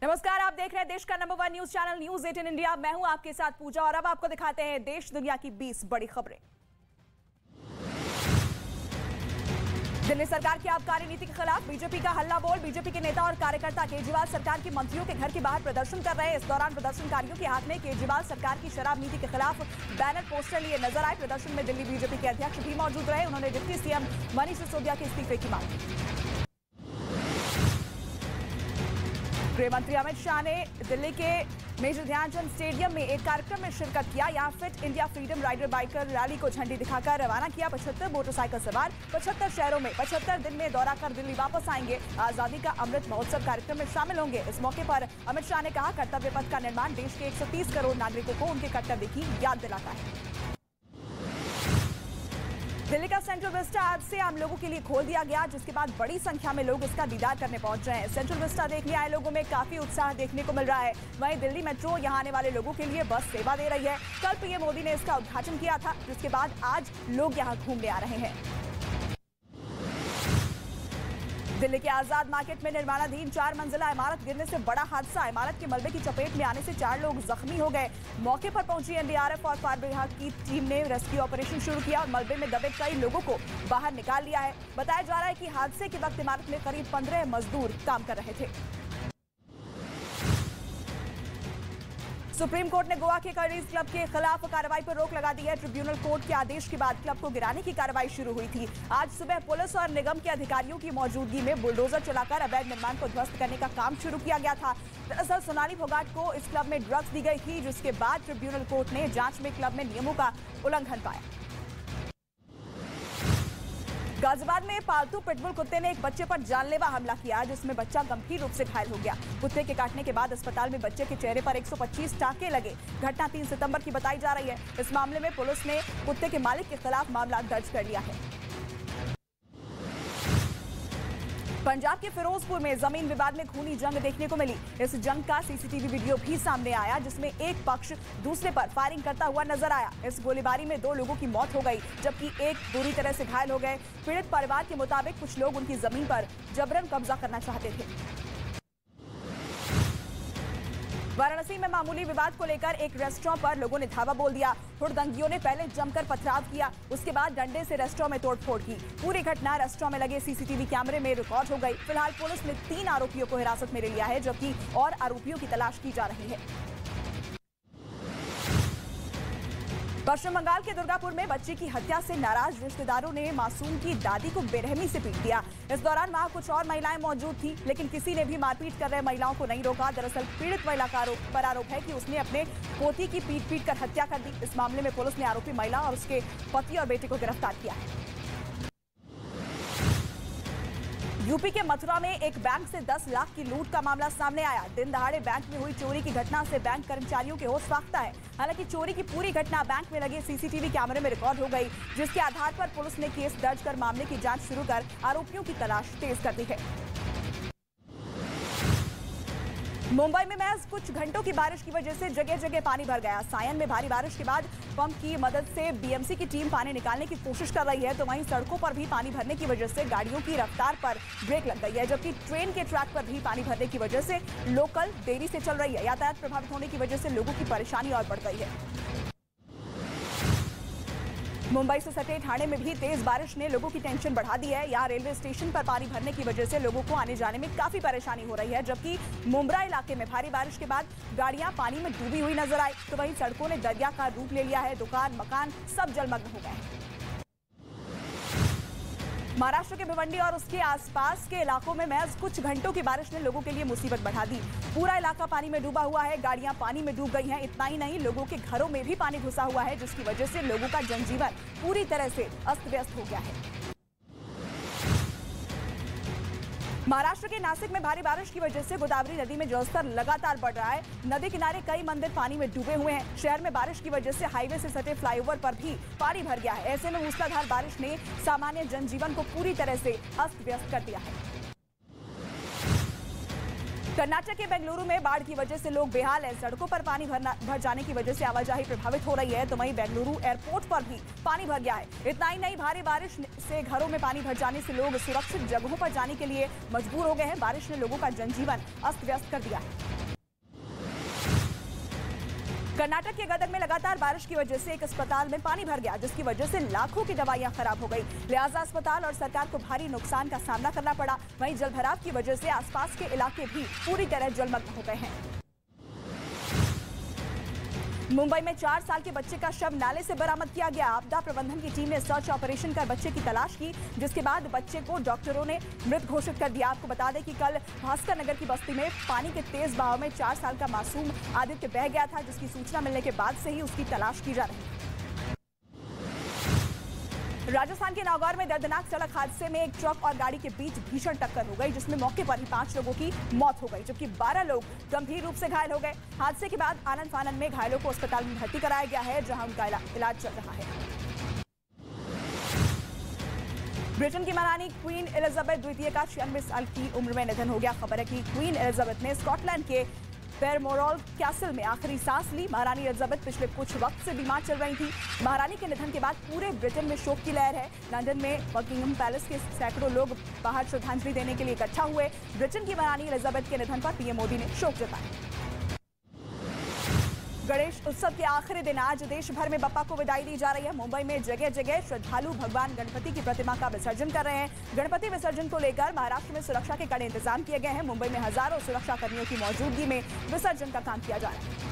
नमस्कार, आप देख रहे हैं देश का number 1 news channel news 18 India. मैं हूं आपके साथ पूजा और अब आपको दिखाते हैं देश दुनिया की 20 बड़ी खबरें। दिल्ली सरकार की आबकारी नीति के खिलाफ बीजेपी का हल्ला बोल। बीजेपी के नेता और कार्यकर्ता केजरीवाल सरकार के मंत्रियों के घर के बाहर प्रदर्शन कर रहे हैं। इस दौरान प्रदर्शनकारियों के हाथ में केजरीवाल सरकार की शराब नीति के खिलाफ बैनर पोस्टर लिए नजर आए। प्रदर्शन में दिल्ली बीजेपी के अध्यक्ष भी मौजूद रहे। उन्होंने डिप्टी सीएम मनीष सिसोदिया के इस्तीफे की मांग की। गृह मंत्री अमित शाह ने दिल्ली के मेजर ध्यानचंद स्टेडियम में एक कार्यक्रम में शिरकत किया। यहां Fit India Freedom Rider biker rally को झंडी दिखाकर रवाना किया। 75 मोटरसाइकिल सवार 75 शहरों में 75 दिन में दौरा कर दिल्ली वापस आएंगे। आजादी का अमृत महोत्सव कार्यक्रम में शामिल होंगे। इस मौके पर अमित शाह ने कहा, कर्तव्य पथ का निर्माण देश के 130 करोड़ नागरिकों को उनके कर्तव्य की याद दिलाता है। दिल्ली का सेंट्रल विस्टा आज से आम लोगों के लिए खोल दिया गया, जिसके बाद बड़ी संख्या में लोग इसका दीदार करने पहुंच रहे हैं। सेंट्रल विस्टा देखने आए लोगों में काफी उत्साह देखने को मिल रहा है। वहीं दिल्ली मेट्रो यहां आने वाले लोगों के लिए बस सेवा दे रही है। कल पीएम मोदी ने इसका उद्घाटन किया था, जिसके बाद आज लोग यहां घूमने आ रहे हैं। दिल्ली के आजाद मार्केट में निर्माणाधीन 4 मंजिला इमारत गिरने से बड़ा हादसा। इमारत के मलबे की चपेट में आने से 4 लोग जख्मी हो गए। मौके पर पहुंची एनडीआरएफ और फायर विभाग की टीम ने रेस्क्यू ऑपरेशन शुरू किया और मलबे में दबे कई लोगों को बाहर निकाल लिया है। बताया जा रहा है कि हादसे के वक्त इमारत में करीब 15 मजदूर काम कर रहे थे। सुप्रीम कोर्ट ने गोवा के करीज क्लब के खिलाफ कार्रवाई पर रोक लगा दी है। ट्रिब्यूनल कोर्ट के आदेश के बाद क्लब को गिराने की कार्रवाई शुरू हुई थी। आज सुबह पुलिस और निगम के अधिकारियों की मौजूदगी में बुलडोजर चलाकर अवैध निर्माण को ध्वस्त करने का काम शुरू किया गया था। दरअसल सोनाली फोगाट को इस क्लब में ड्रग्स दी गई थी, जिसके बाद ट्रिब्यूनल कोर्ट ने जांच में क्लब में नियमों का उल्लंघन पाया। गाजियाबाद में पालतू पिटबुल कुत्ते ने एक बच्चे पर जानलेवा हमला किया, जिसमें बच्चा गंभीर रूप से घायल हो गया। कुत्ते के काटने के बाद अस्पताल में बच्चे के चेहरे पर 125 टांके लगे। घटना 3 सितंबर की बताई जा रही है। इस मामले में पुलिस ने कुत्ते के मालिक के खिलाफ मामला दर्ज कर लिया है। पंजाब के फिरोजपुर में जमीन विवाद में खूनी जंग देखने को मिली। इस जंग का सीसीटीवी वीडियो भी सामने आया, जिसमें एक पक्ष दूसरे पर फायरिंग करता हुआ नजर आया। इस गोलीबारी में 2 लोगों की मौत हो गई, जबकि एक बुरी तरह से घायल हो गए। पीड़ित परिवार के मुताबिक कुछ लोग उनकी जमीन पर जबरन कब्जा करना चाहते थे। वाराणसी में मामूली विवाद को लेकर एक रेस्टोरेंट पर लोगों ने धावा बोल दिया। हुड़दंगियों ने पहले जमकर पथराव किया, उसके बाद डंडे से रेस्टोरेंट में तोड़फोड़ की। पूरी घटना रेस्टोरेंट में लगे सीसीटीवी कैमरे में रिकॉर्ड हो गई। फिलहाल पुलिस ने 3 आरोपियों को हिरासत में ले लिया है, जबकि और आरोपियों की तलाश की जा रही है। पश्चिम बंगाल के दुर्गापुर में बच्चे की हत्या से नाराज रिश्तेदारों ने मासूम की दादी को बेरहमी से पीट दिया। इस दौरान वहां कुछ और महिलाएं मौजूद थी, लेकिन किसी ने भी मारपीट कर रहे महिलाओं को नहीं रोका। दरअसल पीड़ित महिला पर आरोप है कि उसने अपने पोती की पीट कर हत्या कर दी। इस मामले में पुलिस ने आरोपी महिला और उसके पति और बेटे को गिरफ्तार किया है। यूपी के मथुरा में एक बैंक से 10 लाख की लूट का मामला सामने आया। दिन दहाड़े बैंक में हुई चोरी की घटना से बैंक कर्मचारियों के होश फाख्ता है। हालांकि चोरी की पूरी घटना बैंक में लगे सीसीटीवी कैमरे में रिकॉर्ड हो गई, जिसके आधार पर पुलिस ने केस दर्ज कर मामले की जांच शुरू कर आरोपियों की तलाश तेज कर दी है। मुंबई में महज कुछ घंटों की बारिश की वजह से जगह जगह पानी भर गया। सायन में भारी बारिश के बाद पंप की मदद से बीएमसी की टीम पानी निकालने की कोशिश कर रही है, तो वहीं सड़कों पर भी पानी भरने की वजह से गाड़ियों की रफ्तार पर ब्रेक लग गई है, जबकि ट्रेन के ट्रैक पर भी पानी भरने की वजह से लोकल देरी से चल रही है। यातायात प्रभावित होने की वजह से लोगों की परेशानी और बढ़ गई है। मुंबई से सटे ठाणे में भी तेज बारिश ने लोगों की टेंशन बढ़ा दी है। यहाँ रेलवे स्टेशन पर पानी भरने की वजह से लोगों को आने जाने में काफी परेशानी हो रही है, जबकि मुंब्रा इलाके में भारी बारिश के बाद गाड़ियां पानी में डूबी हुई नजर आई, तो वहीं सड़कों ने दरिया का रूप ले लिया है। दुकान मकान सब जलमग्न हो गए हैं। महाराष्ट्र के भिवंडी और उसके आसपास के इलाकों में महज कुछ घंटों की बारिश ने लोगों के लिए मुसीबत बढ़ा दी। पूरा इलाका पानी में डूबा हुआ है, गाड़ियां पानी में डूब गई हैं। इतना ही नहीं, लोगों के घरों में भी पानी घुसा हुआ है, जिसकी वजह से लोगों का जनजीवन पूरी तरह से अस्त व्यस्त हो गया है। महाराष्ट्र के नासिक में भारी बारिश की वजह से गोदावरी नदी में जलस्तर लगातार बढ़ रहा है। नदी किनारे कई मंदिर पानी में डूबे हुए हैं। शहर में बारिश की वजह से हाईवे से सटे फ्लाईओवर पर भी पानी भर गया है। ऐसे में मूसलाधार बारिश ने सामान्य जनजीवन को पूरी तरह से अस्त व्यस्त कर दिया है। कर्नाटक के बेंगलुरु में बाढ़ की वजह से लोग बेहाल हैं। सड़कों पर पानी भर जाने की वजह से आवाजाही प्रभावित हो रही है, तो वहीं बेंगलुरु एयरपोर्ट पर भी पानी भर गया है। इतना ही नहीं, भारी बारिश से घरों में पानी भर जाने से लोग सुरक्षित जगहों पर जाने के लिए मजबूर हो गए हैं। बारिश ने लोगों का जनजीवन अस्त व्यस्त कर दिया है। कर्नाटक के गदग में लगातार बारिश की वजह से एक अस्पताल में पानी भर गया, जिसकी वजह से लाखों की दवाइयां खराब हो गई। लिहाजा अस्पताल और सरकार को भारी नुकसान का सामना करना पड़ा। वहीं जलभराव की वजह से आसपास के इलाके भी पूरी तरह जलमग्न हो गए हैं। मुंबई में 4 साल के बच्चे का शव नाले से बरामद किया गया। आपदा प्रबंधन की टीम ने सर्च ऑपरेशन कर बच्चे की तलाश की, जिसके बाद बच्चे को डॉक्टरों ने मृत घोषित कर दिया। आपको बता दें कि कल भास्कर नगर की बस्ती में पानी के तेज बहाव में 4 साल का मासूम आदित्य बह गया था, जिसकी सूचना मिलने के बाद से ही उसकी तलाश की जा रही है। राजस्थान के नागौर में दर्दनाक सड़क हादसे में एक ट्रक और गाड़ी के बीच भीषण टक्कर हो गई, जिसमें मौके पर ही 5 लोगों की मौत हो गई, जबकि 12 लोग गंभीर रूप से घायल हो गए। हादसे के बाद आनन फानन में घायलों को अस्पताल में भर्ती कराया गया है, जहां उनका इलाज चल रहा है। ब्रिटेन की महारानी क्वीन एलिजाबेथ द्वितीय का 96 साल की उम्र में निधन हो गया। खबर है कि क्वीन एलिजाबेथ ने स्कॉटलैंड के बेरमोरल कैसल में आखिरी सांस ली। महारानी एलिजाबेथ पिछले कुछ वक्त से बीमार चल रही थी। महारानी के निधन के बाद पूरे ब्रिटेन में शोक की लहर है। लंदन में बकिंघम पैलेस के सैकड़ों लोग बाहर श्रद्धांजलि देने के लिए इकट्ठा हुए। ब्रिटेन की महारानी एलिजाबेथ के निधन पर पीएम मोदी ने शोक जताया। गणेश उत्सव के आखिरी दिन आज देश भर में बप्पा को विदाई दी जा रही है। मुंबई में जगह जगह श्रद्धालु भगवान गणपति की प्रतिमा का विसर्जन कर रहे हैं। गणपति विसर्जन को लेकर महाराष्ट्र में सुरक्षा के कड़े इंतजाम किए गए हैं। मुंबई में हजारों सुरक्षा कर्मियों की मौजूदगी में विसर्जन का काम किया जा रहा है।